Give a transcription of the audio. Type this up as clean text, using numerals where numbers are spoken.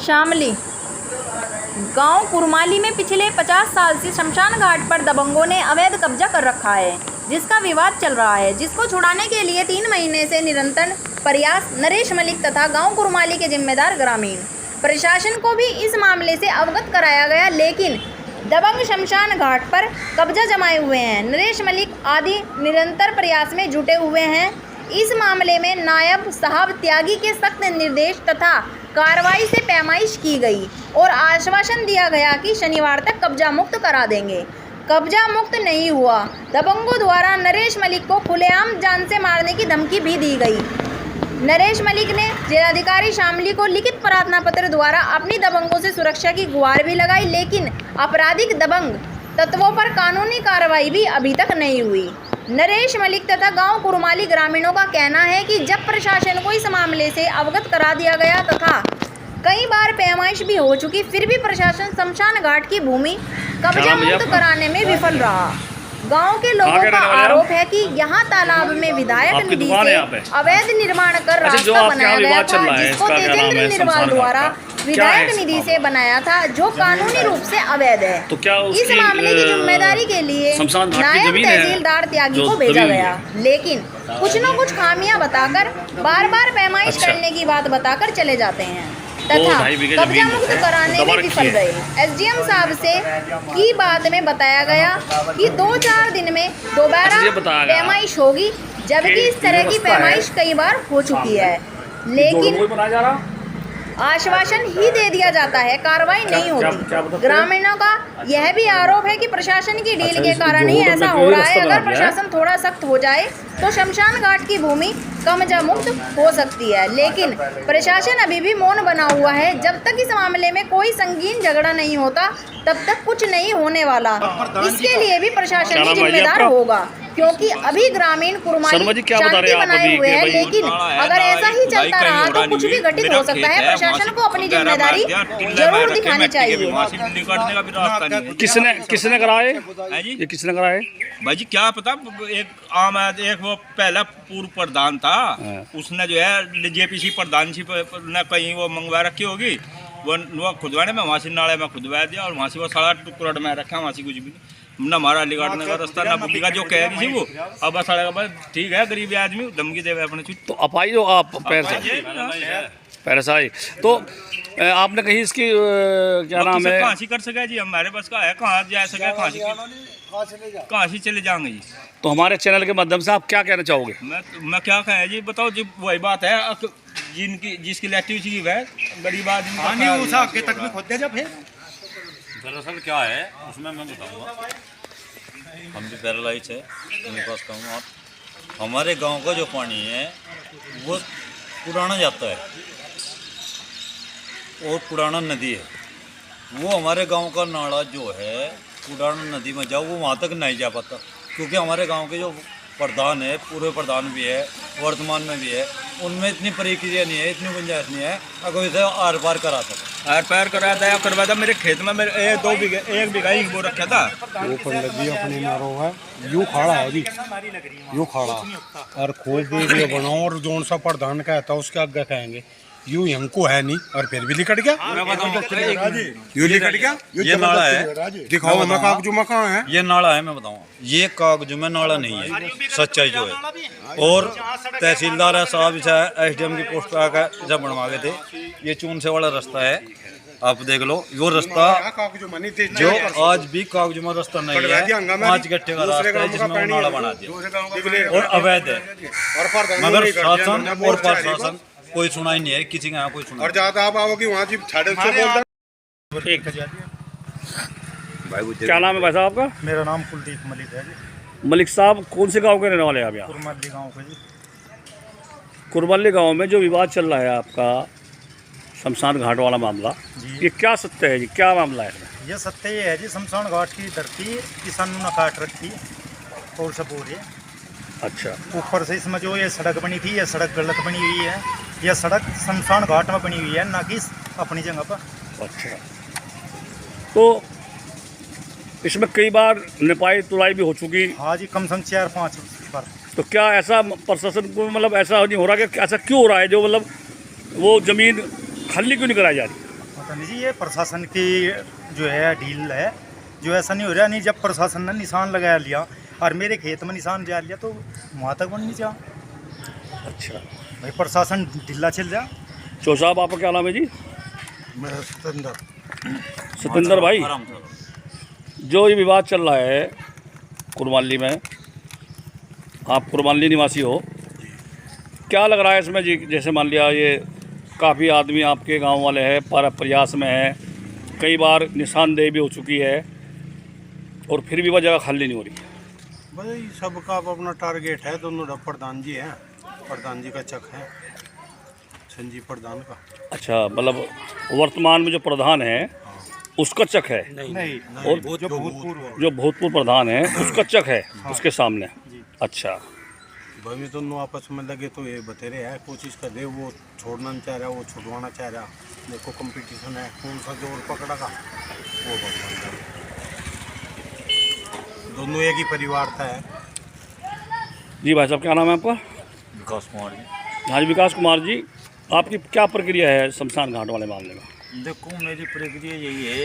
शामली गांव कुरमाली में पिछले 50 साल से शमशान घाट पर दबंगों ने अवैध कब्जा कर रखा है, जिसका विवाद चल रहा है, जिसको छुड़ाने के लिए 3 महीने से निरंतर प्रयास नरेश मलिक तथा गांव कुरमाली के जिम्मेदार ग्रामीण प्रशासन को भी इस मामले से अवगत कराया गया, लेकिन दबंग शमशान घाट पर कब्जा जमाए हुए हैं। नरेश मलिक आदि निरंतर प्रयास में जुटे हुए हैं। इस मामले में नायब साहब त्यागी के सख्त निर्देश तथा कार्रवाई से पैमाइश की गई और आश्वासन दिया गया कि शनिवार तक कब्जा मुक्त करा देंगे। कब्जा मुक्त नहीं हुआ। दबंगों द्वारा नरेश मलिक को खुलेआम जान से मारने की धमकी भी दी गई। नरेश मलिक ने जिलाधिकारी शामली को लिखित प्रार्थना पत्र द्वारा अपनी दबंगों से सुरक्षा की गुहार भी लगाई, लेकिन आपराधिक दबंग तत्वों पर कानूनी कार्रवाई भी अभी तक नहीं हुई। नरेश मलिक तथा गांव कुरमाली ग्रामीणों का कहना है कि जब प्रशासन को इस मामले से अवगत करा दिया गया तथा कई बार पैमाइश भी हो चुकी, फिर भी प्रशासन शमशान घाट की भूमि कब्जा मुक्त कराने में विफल रहा। गांव के लोगों का आरोप है कि यहां तालाब में विधायक निधि से अवैध निर्माण कर रास्ता बनाया गया था, जिसको तेजेंद्र निर्वाल द्वारा विधायक निधि से बनाया था, जो कानूनी रूप से अवैध है। तो क्या इस मामले की जिम्मेदारी के लिए नायब तहसीलदार त्यागी को भेजा गया, लेकिन कुछ न कुछ खामियां बताकर बार बार पैमाइश करने की बात बताकर चले जाते हैं तथा कब्जा मुक्त कराने में विफल रहे। एसडीएम साहब से की बात में बताया गया कि 2-4 दिन में दोबारा पैमाइश होगी, जबकि इस तरह की पैमाइश कई बार हो चुकी है, लेकिन आश्वासन ही दे दिया जाता है, कार्रवाई नहीं होती। ग्रामीणों का यह भी आरोप है कि प्रशासन की ढील के कारण ही ऐसा हो रहा है। अगर प्रशासन थोड़ा सख्त हो जाए तो शमशान घाट की भूमि कब्जा मुक्त हो सकती है, लेकिन प्रशासन अभी भी मौन बना हुआ है। जब तक इस मामले में कोई संगीन झगड़ा नहीं होता, तब तक कुछ नहीं होने वाला। इसके लिए भी प्रशासन ही जिम्मेदार होगा, क्योंकि अभी ग्रामीण कुरमाली शांति बनाए हुए हैं, लेकिन अगर ऐसा ही चलता रहा तो कुछ भी घटित हो सकता है। प्रशासन को अपनी जिम्मेदारी जरूर दिखानी चाहिए। किसने कराए ये किसने कराए भाई जी? क्या पता, एक वो पहला पूर्व प्रधान था, उसने जो है जेपीसी प्रधान ने कहीं वो मंगवा रखी होगी, वो खुदवाने में वहाँ से नाले में खुदवा दिया और वहाँ से वो सारा टुकड़ा में रखा, वहाँ से कुछ भी न हमारा अली काटने का रास्ता ना बुद्धि का जो कह रही थी वो अब सड़क पर ठीक है, गरीब आदमी धमकी देवे अपने चुप। तो अपाई जो आप पैरसाई तो आपने कहीं इसकी क्या नाम है कहाँ से कर सके जी? हमारे पास का है, कहाँ जा सके, कहाँ से चले जाएंगे जी? तो हमारे चैनल के माध्यम से आप क्या कहना चाहोगे? मैं क्या कहें जी, बताओ जी, वही बात है जिसकी लेटी की वह गरीब आदमी तक में खोद दे। दरअसल क्या है उसमें मैं बताऊंगा, हम भी पैरालाइज है, मेरे पास कहूँगा आप, हमारे गांव का जो पानी है वो पुराना जाता है और पुराना नदी है। वो हमारे गांव का नाला जो है पुराना नदी में जाओ वो वहाँ तक नहीं जा पाता, क्योंकि हमारे गांव के जो प्रधान है, पूर्व प्रधान भी है, वर्तमान में भी है, उनमें इतनी प्रक्रिया नहीं है, इतनी गुंजाइश नहीं है अगर इसे आर पार करा सके। आर पार कराया था, करवाया था। मेरे खेत में मेरे 1 बीघा ही वो रखा था, वो पंडित अपने नारों है यू खड़ा है जी, यू खड़ा और खोज वीडियो बनाओ और जोन सा प्रधान कहता है उसके आगे कहेंगे यू हमको है नहीं, और फिर भी लिकट गया। यू लिकट गया। ये नाला है, दिखाओ ना कागजुमा कहाँ है? ये नाला है, मैं बताऊंगा, ये कागजुमा नाला नहीं है, सच्चाई जो है। और तहसीलदार साहब इसे एसडीएम की पोस्ट पे आकर इसे बनवा गए थे। ये चून से वाला रास्ता है, आप देख लो, वो रास्ता जो आज भी कागजुमा रास्ता नहीं है, 5 गट्टे का रास्ता है जिसमें नाला बना दिया और अवैध है, मगर शासन और प्रशासन कोई सुनाई नहीं है, किसी का यहाँ कोई सुना। और ज्यादा आप आओगे वहाँ जी छाड़े क्या नाम है भाई साहब आपका? मेरा नाम कुलदीप मलिक है जी। मलिक साहब कौन से गांव के रहने वाले हैं आप? यहाँ कुरमाली गांव के जी। कुरमाली गांव में जो विवाद चल रहा है आपका शमशान घाट वाला मामला, ये क्या सत्य है जी, क्या मामला है? ये सत्य ये है जी, शमशान घाट की धरती किसानों ने काट रखी और सब हो रही है। अच्छा, ऊपर से इसमें जो ये सड़क बनी थी, ये सड़क गलत बनी हुई है। यह सड़क शमशान घाट में बनी हुई है, ना कि अपनी जगह पर। अच्छा, तो इसमें कई बार निपाई तुलाई भी हो चुकी? हाँ जी, कम से कम 4-5 बार। तो क्या ऐसा प्रशासन को मतलब ऐसा नहीं हो रहा कि ऐसा क्यों हो रहा है जो मतलब वो ज़मीन खाली क्यों नहीं कराई जा रही? पता नहीं जी, ये प्रशासन की जो है ढील है, जो ऐसा नहीं हो रहा। नहीं, जब प्रशासन ने निशान लगा लिया और मेरे खेत में निशान जा लिया तो वहाँ तक बननी चाहिए। अच्छा भाई प्रशासन ढीला चल जा। चो साहब, आपका क्या नाम है जी? मेरा सतेंद्र। सतेंद्र भाई, जो ये विवाद चल रहा है कुरमाली में, आप कुरमाली निवासी हो, क्या लग रहा है इसमें जी? जैसे मान लिया ये काफ़ी आदमी आपके गांव वाले हैं, पर प्रयास में है, कई बार निशानदेही भी हो चुकी है और फिर भी वह जगह खाली नहीं हो रही है। भाई सबका अपना टारगेट है। दोनों प्रधान जी हैं, प्रधान जी का चक है, संजीव प्रधान का। अच्छा, मतलब वर्तमान में जो प्रधान है उसका चक है? नहीं, और जो भूतपूर्व जो भूतपूर्व प्रधान है उसका चक है उसके सामने। अच्छा, भाई दोनों आपस में लगे तो ये बतेरे है, कोशिश कर दे, वो छोड़ना नहीं चाह रहा, वो छुड़वाना चाह रहा। देखो कंपटीशन है, कौन सा जोर पकड़ेगा वो भगवान जाने। दोनों एक ही परिवार था है। जी भाई साहब, क्या नाम है आपका? विकास कुमार जी। हाँ जी, विकास कुमार जी, आपकी क्या प्रक्रिया है शमशान घाट वाले मामले में? देखो मेरी प्रक्रिया यही है